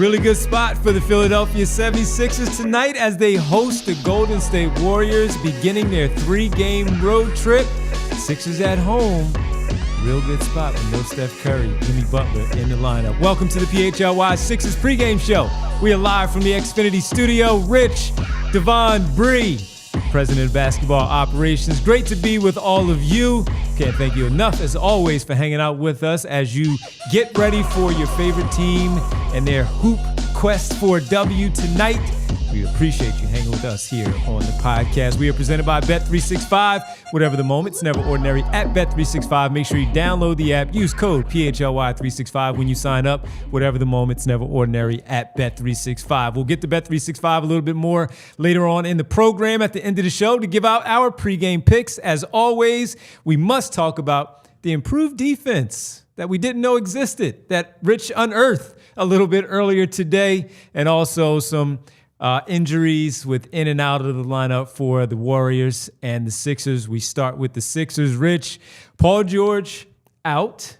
Really good spot for the Philadelphia 76ers tonight as they host the Golden State Warriors, beginning their 3-game road trip. Sixers at home. Real good spot with no Steph Curry, Jimmy Butler in the lineup. Welcome to the PHLY Sixers pregame show. We are live from the Xfinity studio. Rich, Devon, Bree, President of Basketball Operations. Great to be with all of you. Can't thank you enough, as always, for hanging out with us as you get ready for your favorite team and their hoop quest for a W tonight. We appreciate you hanging with us here on the podcast. We are presented by Bet365. Whatever the moment, it's never ordinary at Bet365. Make sure you download the app. Use code PHLY365 when you sign up. Whatever the moment, it's never ordinary at Bet365. We'll get to Bet365 a little bit more later on in the program at the end of the show to give out our pregame picks. As always, we must talk about the improved defense that we didn't know existed, that Rich unearthed a little bit earlier today, and also some injuries with in and out of the lineup for the Warriors and the Sixers. We start with the Sixers. Rich, Paul George out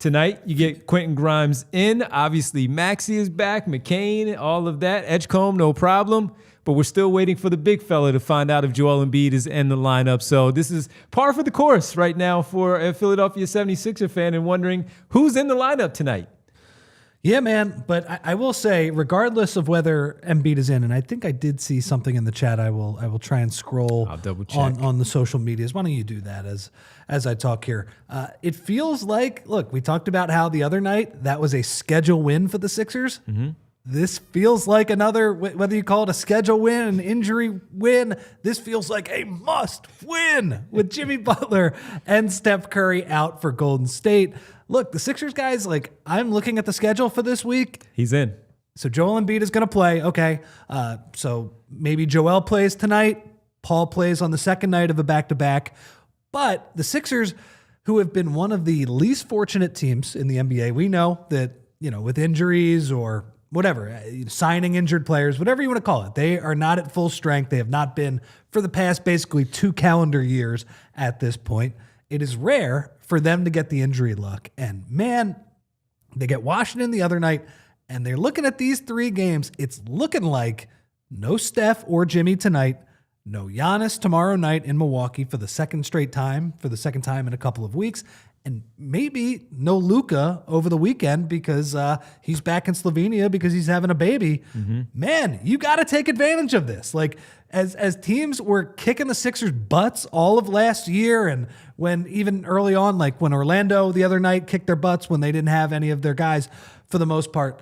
tonight. You get Quentin Grimes in. Obviously, Maxey is back, McCain, all of that. Edgecombe, no problem. But we're still waiting for the big fella to find out if Joel Embiid is in the lineup. So this is par for the course right now for a Philadelphia 76er fan and wondering who's in the lineup tonight. Yeah, man, but I will say, regardless of whether Embiid is in, and I think I did see something in the chat. I will try and scroll on the social medias. Why don't you do that as I talk here? It feels like, look, we talked about how the other night that was a schedule win for the Sixers. Mm-hmm. This feels like another, whether you call it a schedule win, an injury win, this feels like a must win with Jimmy Butler and Steph Curry out for Golden State. Look, the Sixers guys, like, I'm looking at the schedule for this week. He's in. So Joel Embiid is going to play. Okay. So maybe Joel plays tonight. Paul plays on the second night of a back-to-back. But the Sixers, who have been one of the least fortunate teams in the NBA, we know that, with injuries or whatever, signing injured players, whatever you want to call it, they are not at full strength. They have not been for the past basically 2 calendar years at this point. It is rare for them to get the injury luck. And man, they get Washington the other night, and they're looking at these 3 games. It's looking like no Steph or Jimmy tonight, no Giannis tomorrow night in Milwaukee for the second time in a couple of weeks, and maybe no Luka over the weekend because he's back in Slovenia because he's having a baby. Mm-hmm. Man, you got to take advantage of this. Like, as teams were kicking the Sixers' butts all of last year, and when even early on, like when Orlando the other night kicked their butts when they didn't have any of their guys for the most part,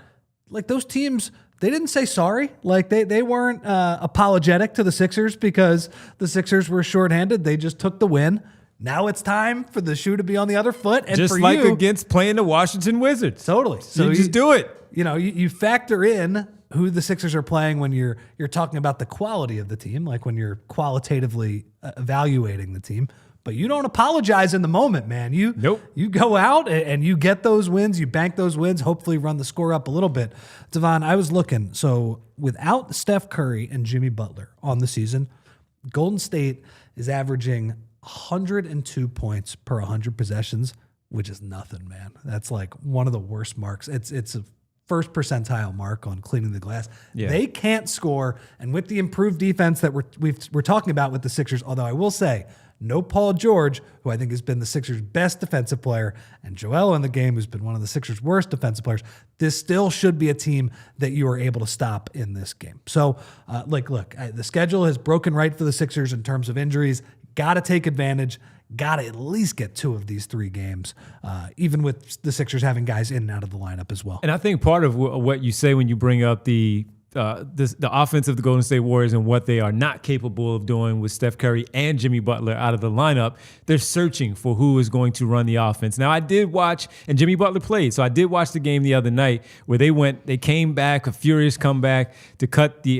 like those teams, they didn't say sorry. Like they weren't apologetic to the Sixers because the Sixers were shorthanded. They just took the win. Now it's time for the shoe to be on the other foot. And just for like you, against playing the Washington Wizards. Totally. So you just do it. You factor in who the Sixers are playing when you're talking about the quality of the team, like when you're qualitatively evaluating the team. But you don't apologize in the moment, man. You go out and you get those wins. You bank those wins, hopefully run the score up a little bit. Devon, I was looking. So without Steph Curry and Jimmy Butler on the season, Golden State is averaging 102 points per 100 possessions, which is nothing, man. That's like one of the worst marks. It's a first percentile mark on cleaning the glass. Yeah. They can't score, and with the improved defense that we're talking about with the Sixers, although I will say, no Paul George, who I think has been the Sixers' best defensive player, and Joel in the game, who's been one of the Sixers' worst defensive players, this still should be a team that you are able to stop in this game. So, look, the schedule has broken right for the Sixers in terms of injuries. Got to take advantage. Got to at least get 2 of these 3 games, even with the Sixers having guys in and out of the lineup as well. And I think part of what you say when you bring up the offense of the Golden State Warriors and what they are not capable of doing with Steph Curry and Jimmy Butler out of the lineup, they're searching for who is going to run the offense. Now, I did watch, and Jimmy Butler played, so I did watch the game the other night where they came back, a furious comeback to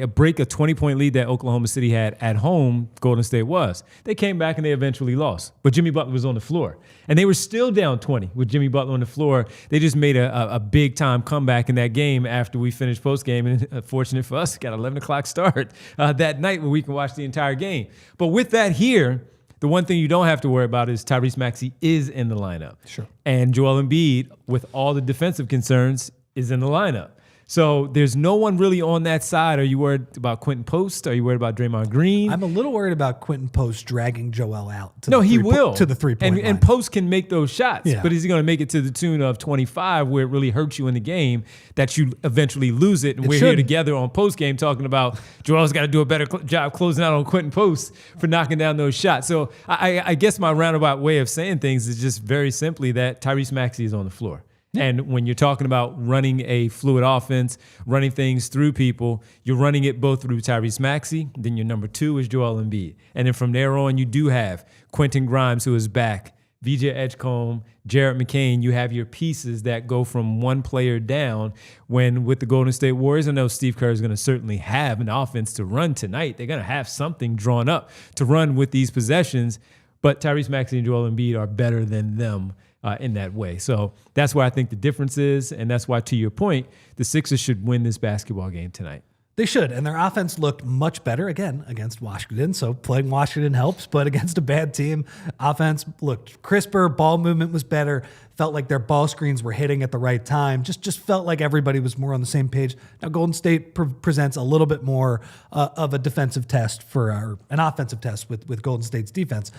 break a 20-point lead that Oklahoma City had at home, Golden State was. They came back and they eventually lost, but Jimmy Butler was on the floor. And they were still down 20 with Jimmy Butler on the floor. They just made a big-time comeback in that game after we finished postgame, and fortunate for us, got an 11 o'clock start that night where we can watch the entire game. But with that here, the one thing you don't have to worry about is Tyrese Maxey is in the lineup. Sure. And Joel Embiid, with all the defensive concerns, is in the lineup. So there's no one really on that side. Are you worried about Quentin Post? Are you worried about Draymond Green? I'm a little worried about Quentin Post dragging Joel out. To No, the he will. To the three-point line. And Post can make those shots, Yeah. but is he going to make it to the tune of 25 where it really hurts you in the game that you eventually lose it? And we're here together on post game talking about Joel's got to do a better job closing out on Quentin Post for knocking down those shots. So I guess my roundabout way of saying things is just very simply that Tyrese Maxey is on the floor. Yeah. And when you're talking about running a fluid offense, running things through people, you're running it both through Tyrese Maxey, then your number 2 is Joel Embiid. And then from there on, you do have Quentin Grimes, who is back, VJ Edgecombe, Jarrett McCain. You have your pieces that go from one player down. When with the Golden State Warriors, I know Steve Curry is going to certainly have an offense to run tonight. They're going to have something drawn up to run with these possessions. But Tyrese Maxey and Joel Embiid are better than them in that way. So that's where I think the difference is, and that's why, to your point, the Sixers should win this basketball game tonight. They should, and their offense looked much better, again, against Washington, so playing Washington helps, but against a bad team, offense looked crisper, ball movement was better, felt like their ball screens were hitting at the right time, just felt like everybody was more on the same page. Now, Golden State presents a little bit more of a defensive test or an offensive test with Golden State's defense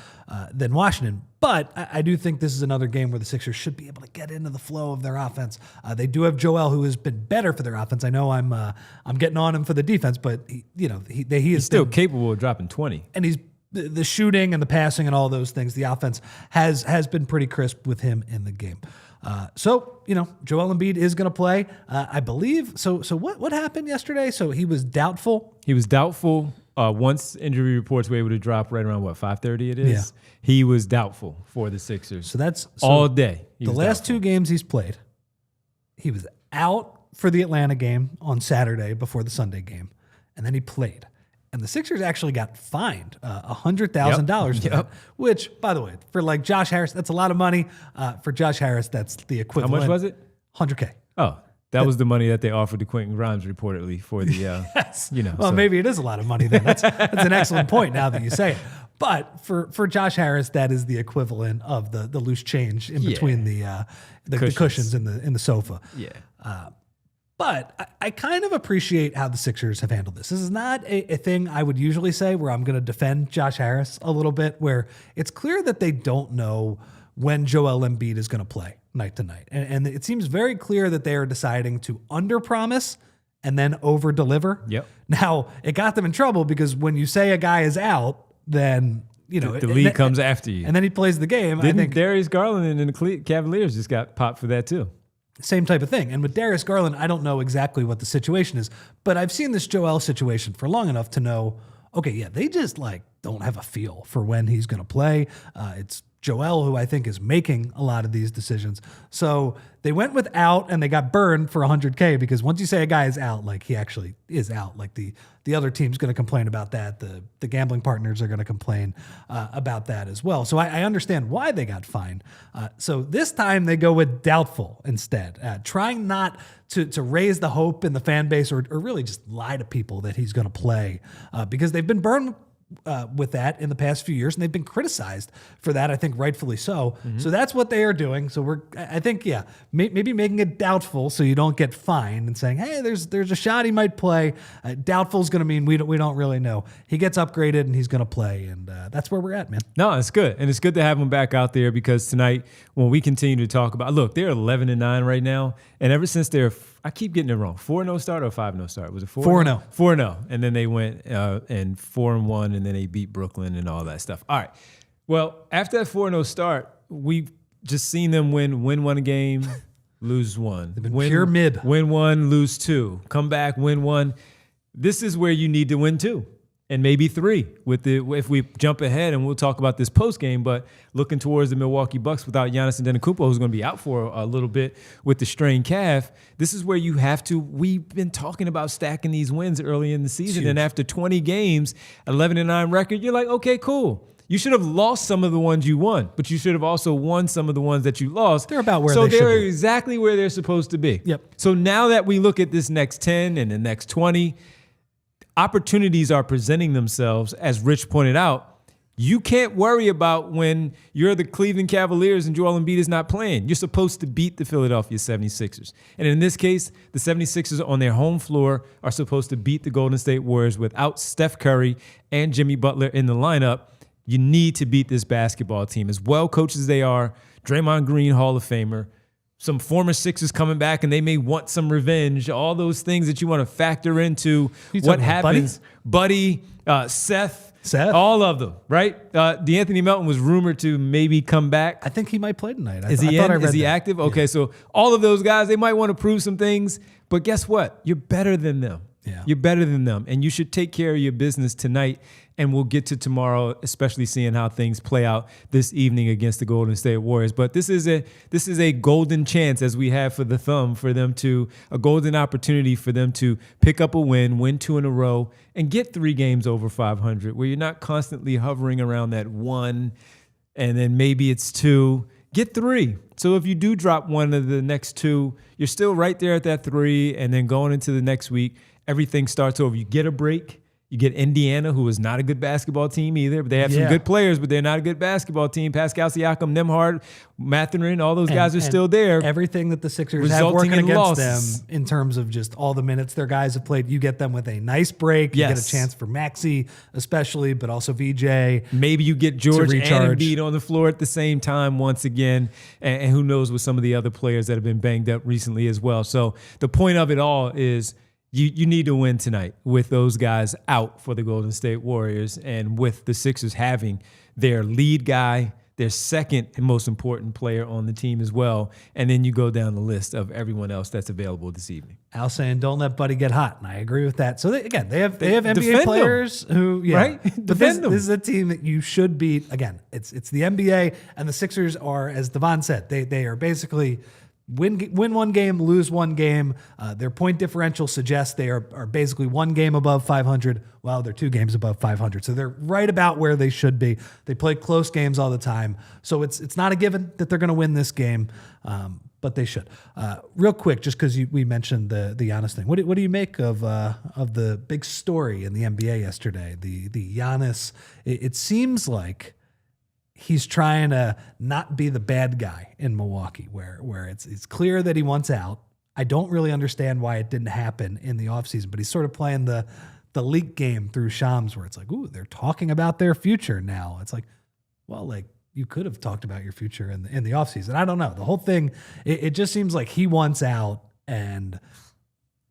than Washington, but I do think this is another game where the Sixers should be able to get into the flow of their offense. They do have Joel, who has been better for their offense. I know I'm getting on him for the defense, but he's still capable of dropping 20. And he's the shooting and the passing and all those things. The offense has been pretty crisp with him in the game. So Joel Embiid is going to play, I believe. So what happened yesterday? So he was doubtful. He was doubtful. Once injury reports were able to drop right around 5:30 it is. Yeah. He was doubtful for the Sixers. So that's all day. The last 2 games he's played, he was out for the Atlanta game on Saturday before the Sunday game, and then he played. And the Sixers actually got fined $100,000 for that, which, by the way, for like Josh Harris, that's a lot of money. For Josh Harris, that's the equivalent. How much was it? $100K. Oh, that was the money that they offered to Quentin Grimes reportedly for the, yes. Well, maybe it is a lot of money then. That's an excellent point now that you say it. But for Josh Harris, that is the equivalent of the loose change in between the cushions in the sofa. Yeah. But I kind of appreciate how the Sixers have handled this. This is not a thing I would usually say where I'm going to defend Josh Harris a little bit, where it's clear that they don't know when Joel Embiid is going to play night to night. And it seems very clear that they are deciding to underpromise and then over-deliver. Yep. Now, it got them in trouble because when you say a guy is out, then the league comes after you. And then he plays the game. Didn't I think Darius Garland and the Cavaliers just got popped for that too. Same type of thing. And with Darius Garland, I don't know exactly what the situation is, but I've seen this Joel situation for long enough to know, okay, yeah, they just don't have a feel for when he's going to play. It's Joel who I think is making a lot of these decisions. So they went without and they got burned for $100K because once you say a guy is out, he actually is out. The other team's going to complain about that. The gambling partners are going to complain about that as well. So I understand why they got fined. So this time they go with doubtful instead, trying not to raise the hope in the fan base or really just lie to people that he's going to play because they've been burned with that in the past few years, and they've been criticized for that, I think rightfully so. Mm-hmm. So that's what they are doing. So I think, maybe making it doubtful so you don't get fined and saying, hey, there's a shot he might play. Doubtful is going to mean we don't really know. He gets upgraded and he's going to play, and that's where we're at, man. No, it's good, and it's good to have him back out there because tonight, when we continue to talk about, look, they're 11-9 right now, and ever since I keep getting it wrong. 4-0 start or 5-0 start? Was it 4-0? 4-0. And then they went and 4-1, and then they beat Brooklyn and all that stuff. All right. Well, after that 4-0 start, we've just seen them win one game, lose one. They've been pure mid. Win one, lose two. Come back, win one. This is where you need to win two. And maybe 3 if we jump ahead, and we'll talk about this post game. But looking towards the Milwaukee Bucks without Giannis Antetokounmpo, who's going to be out for a little bit with the strained calf, this is where you have to. We've been talking about stacking these wins early in the season, and after 20 games, 11-9 record, you're like, okay, cool. You should have lost some of the ones you won, but you should have also won some of the ones that you lost. They're about where they should be. So they're exactly where they're supposed to be. Yep. So now that we look at this next 10 and the next 20. Opportunities are presenting themselves, as Rich pointed out. You can't worry about when you're the Cleveland Cavaliers and Joel Embiid is not playing. You're supposed to beat the Philadelphia 76ers. And in this case, the 76ers on their home floor are supposed to beat the Golden State Warriors without Steph Curry and Jimmy Butler in the lineup. You need to beat this basketball team. As well coached as they are, Draymond Green, Hall of Famer, some former Sixers coming back and they may want some revenge, all those things that you want to factor into what happens. Buddy, Seth, all of them, right? DeAnthony Melton was rumored to maybe come back. I think he might play tonight. Is he active? Okay, so all of those guys, they might want to prove some things, but guess what? You're better than them. Yeah. You're better than them, and you should take care of your business tonight, and we'll get to tomorrow, especially seeing how things play out this evening against the Golden State Warriors. But this is a golden chance, as we have for the Thumb, for them to, a golden opportunity for them to pick up a win 2 in a row, and get 3 games over 500, where you're not constantly hovering around that 1, and then maybe it's 2. Get 3. So if you do drop one of the next 2, you're still right there at that 3, and then going into the next week, everything starts over. You get a break. You get Indiana, who is not a good basketball team either, but they have some good players, but they're not a good basketball team. Pascal Siakam, Nembhard, Mathurin, all those guys are still there. Everything that the Sixers have working against them in terms of just all the minutes their guys have played, you get them with a nice break. You get a chance for Maxey especially, but also VJ. Maybe you get George and Embiid on the floor at the same time once again, and who knows with some of the other players that have been banged up recently as well. So the point of it all is you need to win tonight with those guys out for the Golden State Warriors, and with the Sixers having their lead guy, their second and most important player on the team as well. And then you go down the list of everyone else that's available this evening. Al saying, don't let Buddy get hot. And I agree with that. So they have NBA players who, right? But this is a team that you should beat. Again, it's the NBA, and the Sixers are, as Devon said, they are basically win one game, lose one game. Their point differential suggests they are basically 1 game above 500. Well, they're 2 games above 500. So they're right about where they should be. They play close games all the time. So it's not a given that they're going to win this game, but they should. Real quick, just because we mentioned the Giannis thing. What do you make of the big story in the NBA yesterday? The Giannis, it seems like he's trying to not be the bad guy in Milwaukee, where it's clear that he wants out. I don't really understand why it didn't happen in the offseason, but he's sort of playing the leak game through Shams, where it's like, ooh, they're talking about their future now. It's like, well, like, you could have talked about your future in the offseason. I don't know. The whole thing, it just seems like he wants out, and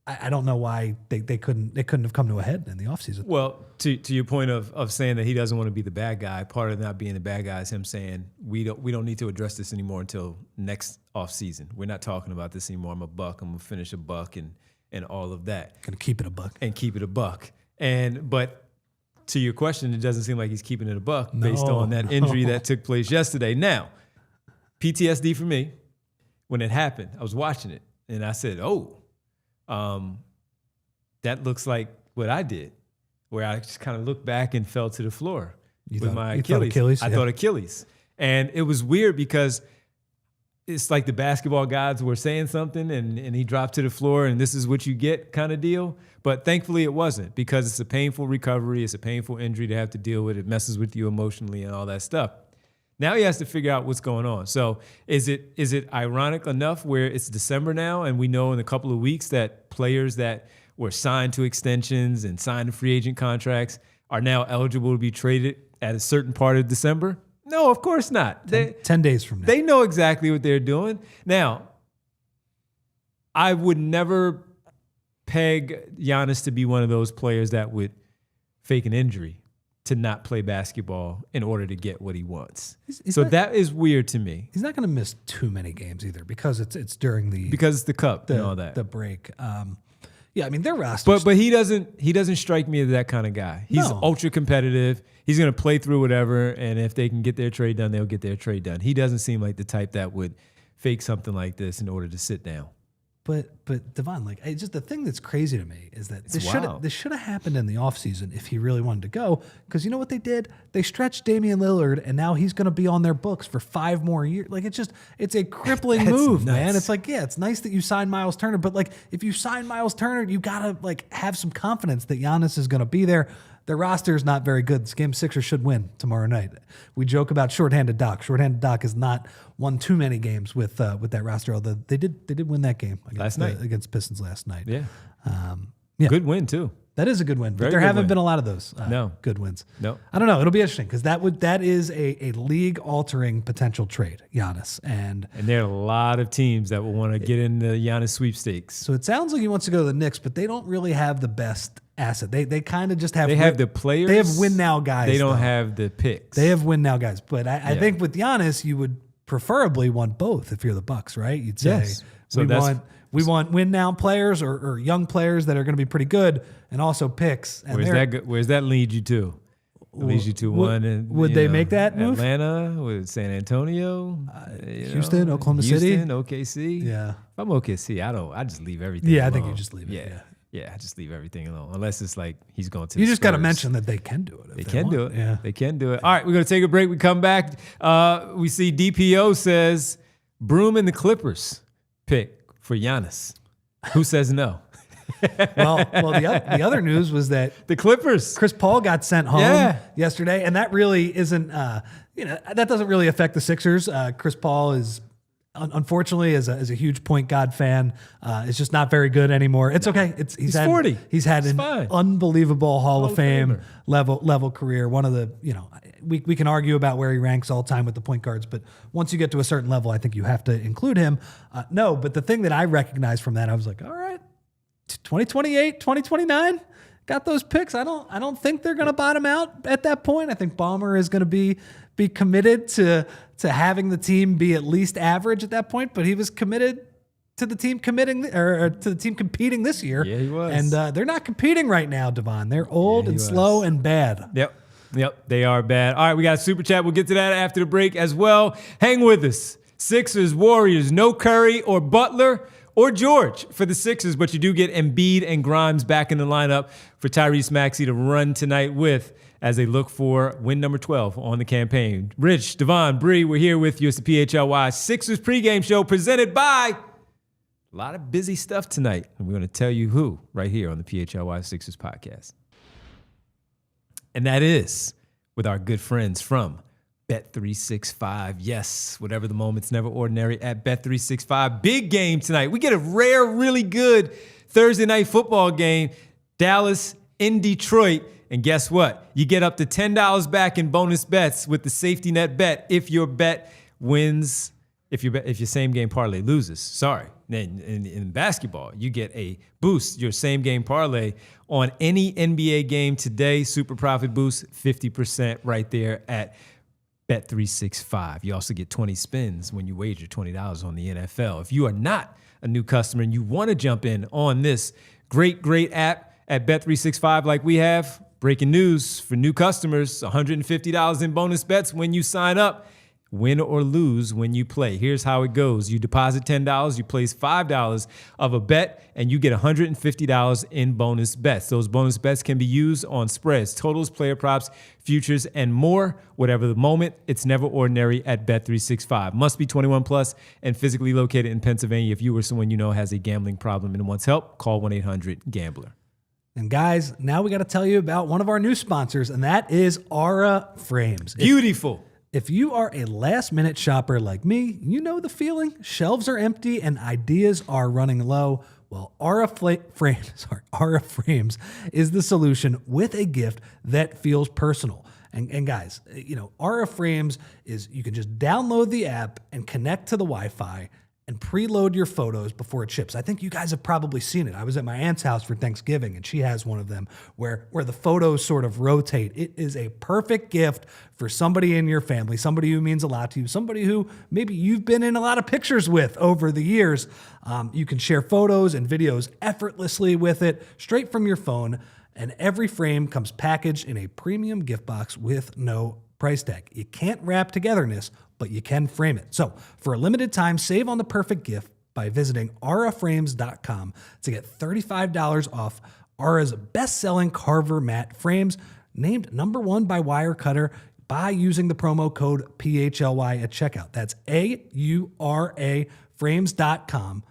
I don't know why they couldn't have come to a head in the offseason. Well, to your point of saying that he doesn't want to be the bad guy, part of not being the bad guy is him saying we don't need to address this anymore until next offseason. We're not talking about this anymore. I'm a buck. I'm gonna finish a buck and all of that. Gonna keep it a buck. And keep it a buck. But to your question, it doesn't seem like he's keeping it a buck based on that injury that took place yesterday. Now, PTSD for me, when it happened, I was watching it and I said, that looks like what I did, where I just kind of looked back and fell to the floor with my Achilles. I thought Achilles. And it was weird because it's like the basketball gods were saying something and he dropped to the floor and this is what you get kind of deal. But thankfully it wasn't, because it's a painful recovery. It's a painful injury to have to deal with. It messes with you emotionally and all that stuff. Now he has to figure out what's going on. So is it ironic enough where it's December now and we know in a couple of weeks that players that were signed to extensions and signed to free agent contracts are now eligible to be traded at a certain part of December? No, of course not. 10 days from now. They know exactly what they're doing. Now, I would never peg Giannis to be one of those players that would fake an injury to not play basketball in order to get what he wants. That is weird to me. He's not going to miss too many games either, because it's during the cup and all that. The break. Yeah, I mean, their roster. But he doesn't strike me as that kind of guy. He's ultra competitive. He's going to play through whatever, and if they can get their trade done, they'll get their trade done. He doesn't seem like the type that would fake something like this in order to sit down. But Devon, like, just the thing that's crazy to me is that this should have happened in the offseason if he really wanted to go, because you know what they did? They stretched Damian Lillard, and now he's going to be on their books for 5 more years. Like, it's a crippling move, nuts. Man. It's like, yeah, it's nice that you signed Miles Turner, but like, if you sign Miles Turner, you got to like have some confidence that Giannis is going to be there. their roster is not very good. This game, Sixers should win tomorrow night. We joke about shorthanded Doc. Shorthanded Doc has not won too many games with that roster, although they did win that game against Pistons last night. Yeah. Yeah. Good win, too. That is a good win, but Very there good haven't win. been a lot of those good wins. No. I don't know. It'll be interesting because that is a league-altering potential trade, Giannis. And there are a lot of teams that will want to get in the Giannis sweepstakes. so it sounds like he wants to go to the Knicks, but they don't really have the best asset. They kind of just have... They have the players. They have win-now guys. They don't have the picks. They have win-now guys. But I think with Giannis, you would preferably want both if you're the Bucks, right? You'd say, Yes. So we want win-now players or young players that are going to be pretty good and also picks. And where's that lead you to? It leads you to one. And, would they make that move? Atlanta, with San Antonio, Houston, Oklahoma City, OKC. Yeah, if I'm OKC, I just leave everything. Yeah, alone. I think you just leave it. Yeah, I just leave everything alone unless it's like he's going to. You the just got to Spurs. mention that they can do it. They can do it. Yeah, they can do it. All right, we're gonna take a break. We come back. We see DPO says Broom and the Clippers pick for Giannis. Who says no? well, the other news was that The Clippers. Chris Paul got sent home yesterday, and that really isn't, that doesn't really affect the Sixers. Chris Paul is, unfortunately, as a huge point guard fan, is just not very good anymore. It's okay. He's had 40. He's had It's an fine. unbelievable Hall of Fame Famer. level career. One of the, we can argue about where he ranks all time with the point guards, but once you get to a certain level, I think you have to include him. No, but the thing that I recognized from that, I was like, all right, 2028, 2029, got those picks. I don't think they're going to bottom out at that point. I think Ballmer is going to be committed to having the team be at least average at that point, but he was committed to the team competing this year. Yeah, he was. And they're not competing right now, Devon. They're old and slow and bad. Yep, they are bad. All right, we got a super chat. We'll get to that after the break as well. Hang with us. Sixers, Warriors, no Curry or Butler or George for the Sixers, but you do get Embiid and Grimes back in the lineup for Tyrese Maxey to run tonight with as they look for win number 12 on the campaign. Rich, Devon, Bree, we're here with you. It's the PHLY Sixers pregame show presented by a lot of busy stuff tonight, and we're going to tell you who right here on the PHLY Sixers podcast. And that is with our good friends from Bet365. Yes, whatever the moment's never ordinary at Bet365. Big game tonight. We get a rare, really good Thursday night football game. Dallas in Detroit. And guess what? You get up to $10 back in bonus bets with the safety net bet if your bet wins, if your same game parlay loses. Sorry. Then in basketball, you get a boost, your same game parlay on any NBA game today. Super profit boost, 50% right there at Bet365. You also get 20 spins when you wager $20 on the NFL. If you are not a new customer and you want to jump in on this great app at Bet365 like we have, breaking news for new customers, $150 in bonus bets when you sign up. Win or lose when you play. Here's how it goes. You deposit $10, you place $5 of a bet, and you get $150 in bonus bets. Those bonus bets can be used on spreads, totals, player props, futures, and more. Whatever the moment, it's never ordinary at Bet365. Must be 21 plus and physically located in Pennsylvania. If you or someone you know has a gambling problem and wants help, call 1-800-GAMBLER. And guys, now we got to tell you about one of our new sponsors, and that is Aura Frames. Beautiful. If you are a last-minute shopper like me, you know the feeling. Shelves are empty and ideas are running low. Well, Aura Frames is the solution with a gift that feels personal. And guys, Aura Frames is you can just download the app and connect to the Wi-Fi and preload your photos before it ships. I think you guys have probably seen it. I was at my aunt's house for Thanksgiving, and she has one of them where the photos sort of rotate. It is a perfect gift for somebody in your family, somebody who means a lot to you, somebody who maybe you've been in a lot of pictures with over the years. You can share photos and videos effortlessly with it, straight from your phone, and every frame comes packaged in a premium gift box with no price tag. You can't wrap togetherness, but you can frame it. So for a limited time, save on the perfect gift by visiting auraframes.com to get $35 off Aura's best-selling Carver matte frames, named #1 by Wirecutter, by using the promo code PHLY at checkout. That's AURA frames.com.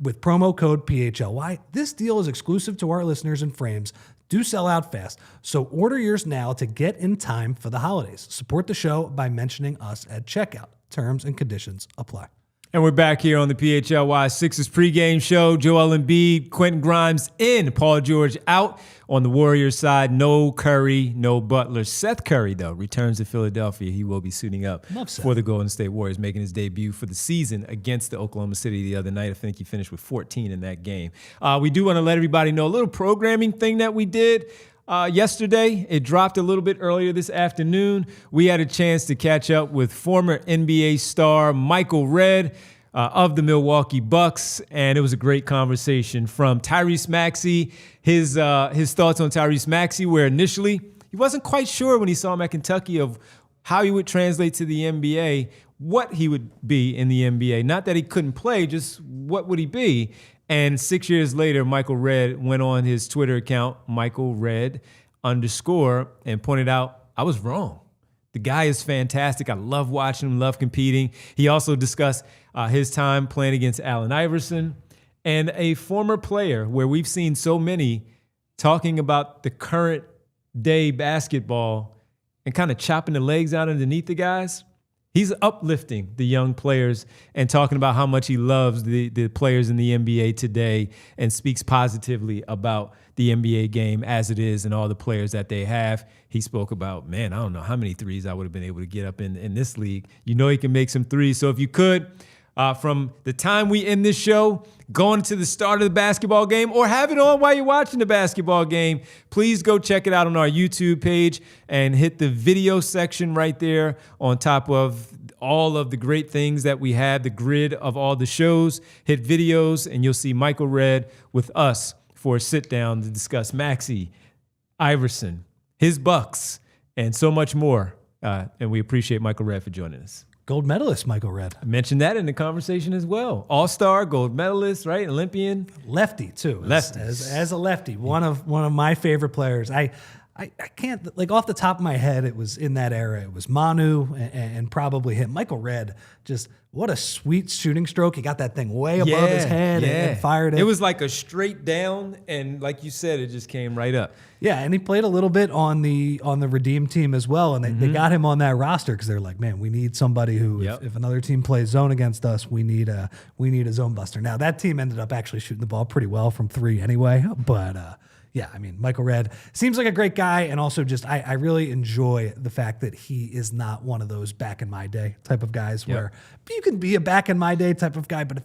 with promo code PHLY. This deal is exclusive to our listeners and frames. Do sell out fast. So order yours now to get in time for the holidays. Support the show by mentioning us at checkout. Terms and conditions apply. And we're back here on the PHLY Sixers pregame show. Joel Embiid, Quentin Grimes in, Paul George out. On the Warriors side, no Curry, no Butler. Seth Curry, though, returns to Philadelphia. He will be suiting up for the Golden State Warriors, making his debut for the season against the Oklahoma City the other night. I think he finished with 14 in that game. We do want to let everybody know a little programming thing that we did yesterday. It dropped a little bit earlier this afternoon. We had a chance to catch up with former NBA star Michael Redd of the Milwaukee Bucks, and it was a great conversation from Tyrese Maxey, his thoughts on Tyrese Maxey, where initially he wasn't quite sure when he saw him at Kentucky of how he would translate to the NBA, what he would be in the NBA. Not that he couldn't play, just what would he be? And 6 years later, Michael Redd went on his Twitter account, Michael Redd _, and pointed out, I was wrong. The guy is fantastic. I love watching him, love competing. He also discussed his time playing against Allen Iverson, and a former player where we've seen so many talking about the current day basketball and kind of chopping the legs out underneath the guys. He's uplifting the young players and talking about how much he loves the players in the NBA today and speaks positively about the NBA game as it is and all the players that they have. He spoke about, man, I don't know how many threes I would have been able to get up in this league. You know he can make some threes. So if you could, from the time we end this show, going to the start of the basketball game, or have it on while you're watching the basketball game, please go check it out on our YouTube page and hit the video section right there on top of all of the great things that we have, the grid of all the shows. Hit videos, and you'll see Michael Redd with us for a sit-down to discuss Maxey, Iverson, his Bucks, and so much more. And we appreciate Michael Redd for joining us. Gold medalist Michael Redd. I mentioned that in the conversation as well. All-star, gold medalist, right? Olympian. Lefty, too. As a lefty, one of my favorite players. I can't, like, off the top of my head, it was in that era. It was Manu and probably him. Michael Redd, just what a sweet shooting stroke. He got that thing way above his head and fired it. It was like a straight down, and like you said, it just came right up. Yeah, and he played a little bit on the Redeem team as well, and they got him on that roster because they're like, man, we need somebody who, if another team plays zone against us, we need a zone buster. Now that team ended up actually shooting the ball pretty well from three anyway, but yeah, I mean, Michael Redd seems like a great guy, and also just I really enjoy the fact that he is not one of those back in my day type of guys where you can be a back in my day type of guy, but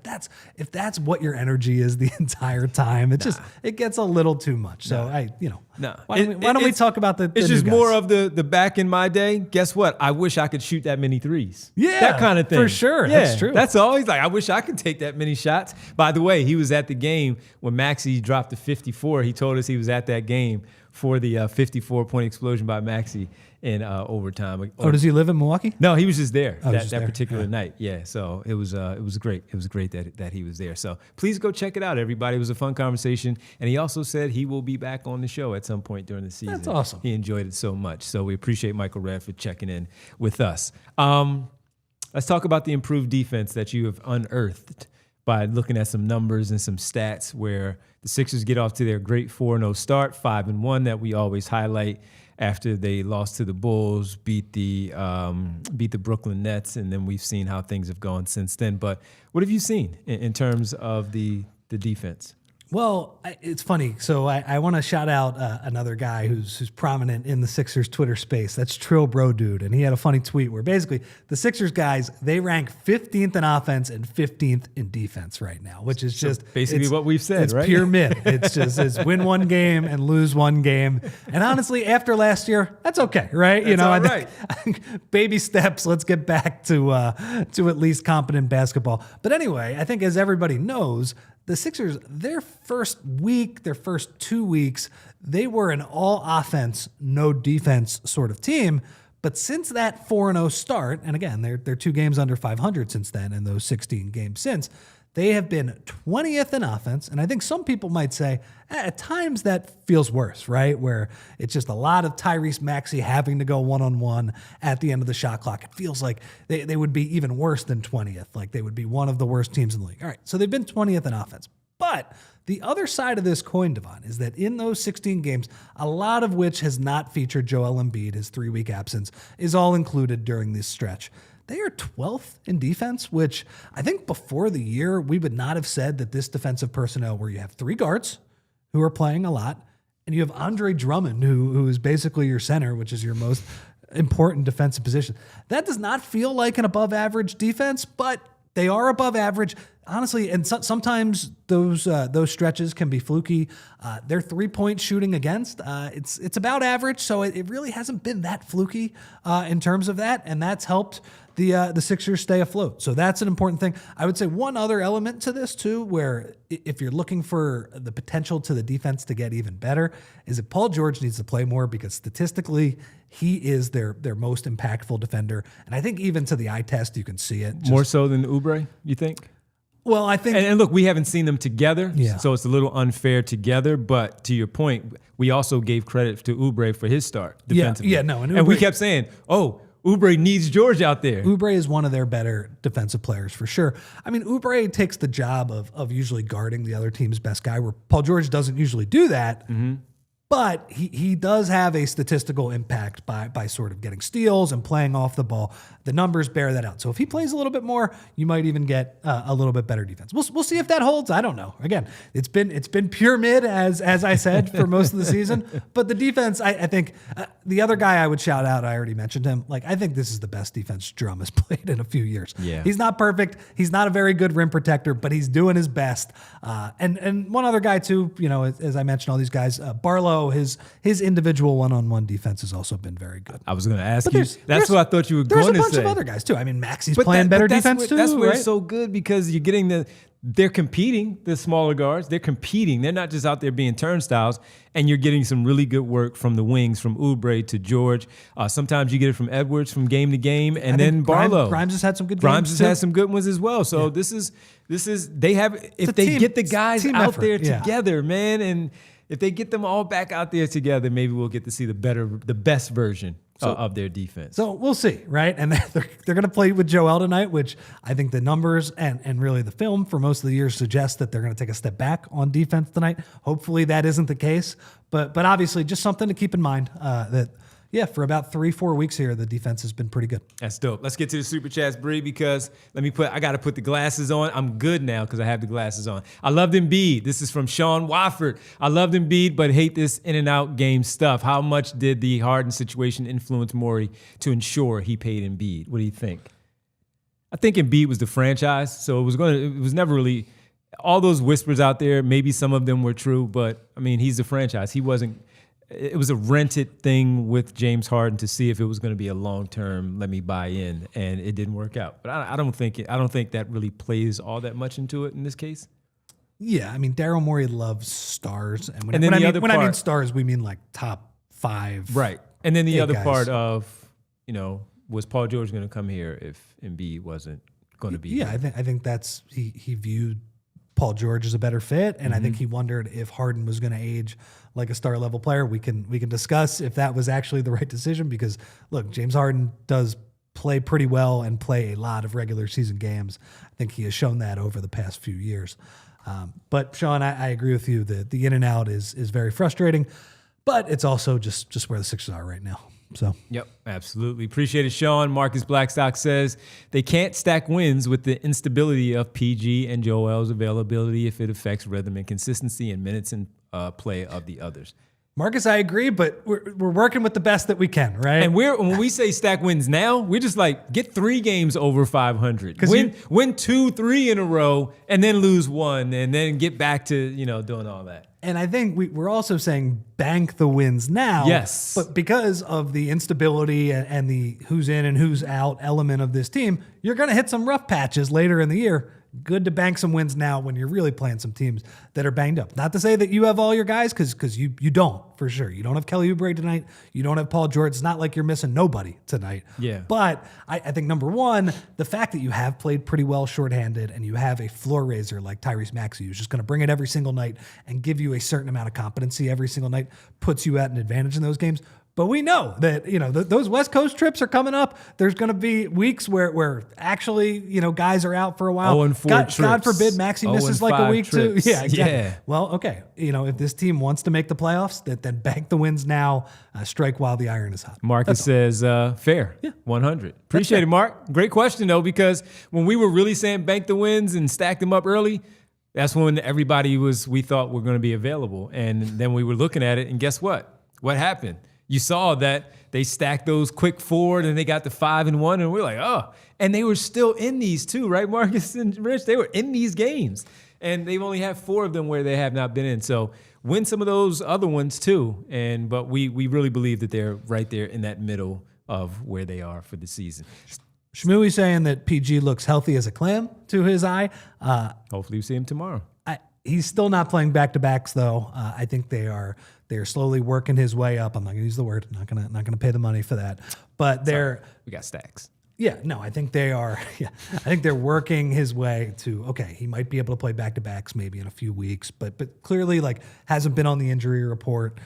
if that's what your energy is the entire time, it gets a little too much. So why don't we talk about the it's just new more guys? of the back in my day. Guess what? I wish I could shoot that many threes. Yeah, that kind of thing. For sure. Yeah, that's true. That's always like, I wish I could take that many shots. By the way, he was at the game when Maxey dropped the 54. He told us he was at that game for the 54-point explosion by Maxey in overtime. Oh, does he live in Milwaukee? No, he was just there that there. particular night. Yeah, so it was great. It was great that he was there. So please go check it out, everybody. It was a fun conversation, and he also said he will be back on the show at some point during the season. That's awesome. He enjoyed it so much. So we appreciate Michael Redd for checking in with us. Let's talk about the improved defense that you have unearthed by looking at some numbers and some stats where the Sixers get off to their great 4-0 start, 5-1 that we always highlight after they lost to the Bulls, beat the Brooklyn Nets, and then we've seen how things have gone since then. But what have you seen in terms of the defense? Well, it's funny. So I want to shout out another guy who's prominent in the Sixers Twitter space. That's Trill Bro Dude. And he had a funny tweet where basically the Sixers guys, they rank 15th in offense and 15th in defense right now, which is just basically what we've said, it's right? Pure myth. It's win one game and lose one game. And honestly, after last year, that's okay, right? That's all right. I think baby steps. Let's get back to at least competent basketball. But anyway, I think as everybody knows, the Sixers, their first 2 weeks, they were an all offense, no defense sort of team. But since that 4-0 start, and again, they're 2 games under 500 since then, and those 16 games since, They have been 20th in offense, and I think some people might say at times that feels worse, right? Where it's just a lot of Tyrese Maxey having to go one-on-one at the end of the shot clock. It feels like they would be even worse than 20th, like they would be one of the worst teams in the league. All right, so they've been 20th in offense. But the other side of this coin, Devon, is that in those 16 games, a lot of which has not featured Joel Embiid, his 3-week absence, is all included during this stretch. They are 12th in defense, which I think before the year, we would not have said that this defensive personnel, where you have 3 guards who are playing a lot, and you have Andre Drummond, who is basically your center, which is your most important defensive position. That does not feel like an above average defense, but they are above average. Honestly, and sometimes those stretches can be fluky. Their 3-point shooting against, it's about average, so it really hasn't been that fluky in terms of that, and that's helped the Sixers stay afloat. So that's an important thing. I would say one other element to this too, where if you're looking for the potential to the defense to get even better, is that Paul George needs to play more, because statistically he is their most impactful defender, and I think even to the eye test you can see it. More so than Oubre, you think? Well, I think... And look, we haven't seen them together, yeah. So it's a little unfair together. But to your point, we also gave credit to Oubre for his start defensively. Yeah, no. And we kept saying, oh, Oubre needs George out there. Oubre is one of their better defensive players for sure. I mean, Oubre takes the job of usually guarding the other team's best guy, where Paul George doesn't usually do that. Mm-hmm. But he does have a statistical impact by sort of getting steals and playing off the ball. The numbers bear that out. So if he plays a little bit more, you might even get a little bit better defense. We'll see if that holds. I don't know. Again, it's been pure mid as I said for most of the season. But the defense, I think the other guy I would shout out, I already mentioned him. Like, I think this is the best defense Drum has played in a few years. Yeah. He's not perfect. He's not a very good rim protector, but he's doing his best. And one other guy too, as I mentioned, all these guys, Barlow. His individual one-on-one defense has also been very good. I was going to ask you. That's what I thought you were going to say. There's a bunch of other guys too. I mean, Maxey's playing better defense too. That's where right? it's so good, because you're getting they're competing, the smaller guards. They're competing. They're not just out there being turnstiles, and you're getting some really good work from the wings, from Oubre to George. Sometimes you get it from Edwards from game to game, and then Barlow. Grimes has had some good games. Grimes has had some good ones as well. So this is they have, if they get the guys out there together, man, and if they get them all back out there together, maybe we'll get to see the best version of their defense. So we'll see, right? And they're going to play with Joel tonight, which I think the numbers and really the film for most of the year suggests that they're going to take a step back on defense tonight. Hopefully that isn't the case, but obviously just something to keep in mind that. Yeah, for about 3-4 weeks here, the defense has been pretty good. That's dope. Let's get to the Super Chats, Bree, because I got to put the glasses on. I'm good now because I have the glasses on. I loved Embiid. This is from Sean Wofford. I loved Embiid, but hate this in-and-out game stuff. How much did the Harden situation influence Morey to ensure he paid Embiid? What do you think? I think Embiid was the franchise, so it was never really all those whispers out there. Maybe some of them were true, but I mean, he's the franchise. He wasn't. It was a rented thing with James Harden to see if it was going to be a long-term, let me buy in, and it didn't work out. But I don't think that really plays all that much into it in this case. Yeah, I mean, Daryl Morey loves stars, and when I mean stars, we mean like top 5, right? And then the other guys. part of, was Paul George going to come here if Embiid wasn't going to be? Yeah, here? I think that's he viewed Paul George is a better fit, and I think he wondered if Harden was going to age like a star level player. We can discuss if that was actually the right decision, because look, James Harden does play pretty well and play a lot of regular season games. I think he has shown that over the past few years. But Sean, I agree with you that the in and out is very frustrating, but it's also just where the Sixers are right now. So yep, absolutely. Appreciate it, Sean. Marcus Blackstock says they can't stack wins with the instability of PG and Joel's availability if it affects rhythm and consistency and minutes and play of the others. Marcus, I agree, but we're working with the best that we can, right? And when we say stack wins now, we're just like, get 3 games over 500. Win 2-3 in a row, and then lose 1, and then get back to doing all that. And I think we're also saying bank the wins now. Yes. But because of the instability and the who's in and who's out element of this team, you're going to hit some rough patches later in the year. good to bank some wins now when you're really playing some teams that are banged up. Not to say that you have all your guys, because you don't, for sure. You don't have Kelly Oubre tonight. You don't have Paul George. It's not like you're missing nobody tonight. Yeah. But I think, number one, the fact that you have played pretty well shorthanded and you have a floor raiser like Tyrese Maxey, who's just going to bring it every single night and give you a certain amount of competency every single night, puts you at an advantage in those games. But we know that, those West Coast trips are coming up. There's going to be weeks where actually, guys are out for a while. 0-4 God forbid Maxey misses like a week too. Yeah, exactly. Yeah. Well, okay. If this team wants to make the playoffs, then bank the wins now, strike while the iron is hot. Marcus says, fair. Yeah. 100. Appreciate it, Mark. Great question, though, because when we were really saying bank the wins and stack them up early, that's when we thought were going to be available. And then we were looking at it, and guess what? What happened? You saw that they stacked those quick forward and they got to 5-1, and we're like, oh. And they were still in these too, right, Marcus and Rich? They were in these games, and they've only had 4 of them where they have not been in. So win some of those other ones too. But we really believe that they're right there in that middle of where they are for the season. Shmui's saying that PG looks healthy as a clam to his eye. Hopefully we see him tomorrow. He's still not playing back-to-backs, though. I think they're slowly working his way up. I'm not going to use the word. I'm not gonna pay the money for that. But we got stacks. Yeah, no, I think they are. Yeah, I think they're working his way to. Okay, he might be able to play back-to-backs maybe in a few weeks, but clearly hasn't been on the injury report.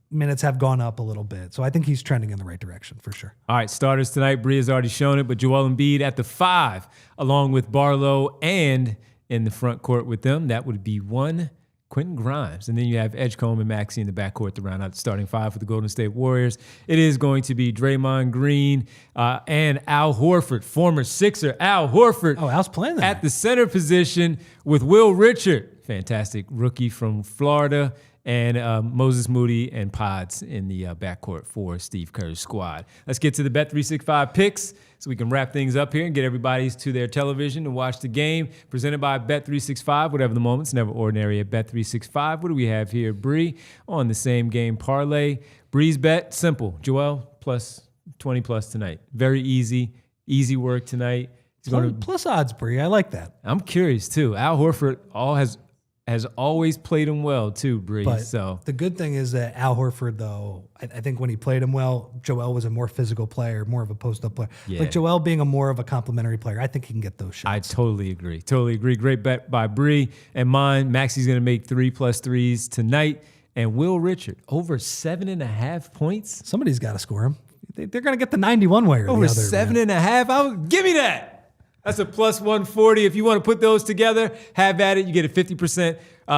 Minutes have gone up a little bit, so I think he's trending in the right direction for sure. All right, starters tonight. Bree has already shown it, but Joel Embiid at the 5, along with Barlow, and in the front court with them, that would be 1 Quentin Grimes. And then you have Edgecombe and Maxey in the backcourt to round out the starting 5 for the Golden State Warriors. It is going to be Draymond Green and Al Horford, former Sixer Al Horford. Oh, Al's playing that at the center position with Will Richard, fantastic rookie from Florida, and Moses Moody and Pods in the backcourt for Steve Curry's squad. Let's get to the Bet365 picks so we can wrap things up here and get everybody to their television to watch the game. Presented by Bet365, whatever the moment's never ordinary at Bet365. What do we have here, Bree? On the same game parlay. Bree's bet, simple. Joel, plus 20 plus tonight. Very easy work tonight. Plus odds, Bree. I like that. I'm curious, too. Al Horford has always played him well too, Bree. But so the good thing is that Al Horford, though, I think when he played him well, Joel was a more physical player, more of a post-up player. Yeah. Like Joel being a more of a complimentary player, I think he can get those shots. I totally agree. Great bet by Bree. And mine, Maxey's going to make 3 plus 3s tonight. And Will Richard, over 7.5 points. Somebody's got to score him. They're going to get the 91 way or over the other. 7.5? Give me that. That's a plus 140. If you want to put those together, have at it. You get a 50%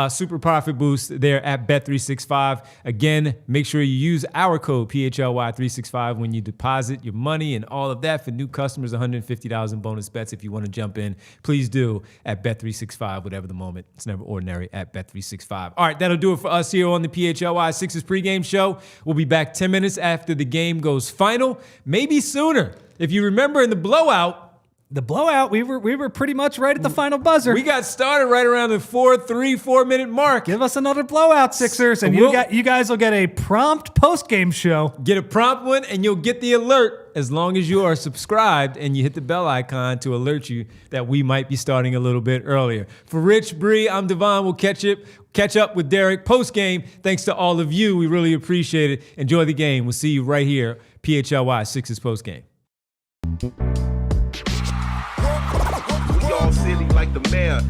super profit boost there at Bet365. Again, make sure you use our code PHLY365 when you deposit your money and all of that. For new customers, $150 in bonus bets. If you want to jump in, please do at Bet365, whatever the moment. It's never ordinary at Bet365. All right, that'll do it for us here on the PHLY Sixers pregame show. We'll be back 10 minutes after the game goes final, maybe sooner. If you remember in the blowout, we were pretty much right at the final buzzer. We got started right around the 4 minute mark. Give us another blowout, Sixers, and you guys will get a prompt post-game show. Get a prompt one, and you'll get the alert as long as you are subscribed and you hit the bell icon to alert you that we might be starting a little bit earlier. For Rich, Bree, I'm Devon. We'll catch up with Derek post-game. Thanks to all of you. We really appreciate it. Enjoy the game. We'll see you right here, PHLY Sixers post-game. All silly like the mayor.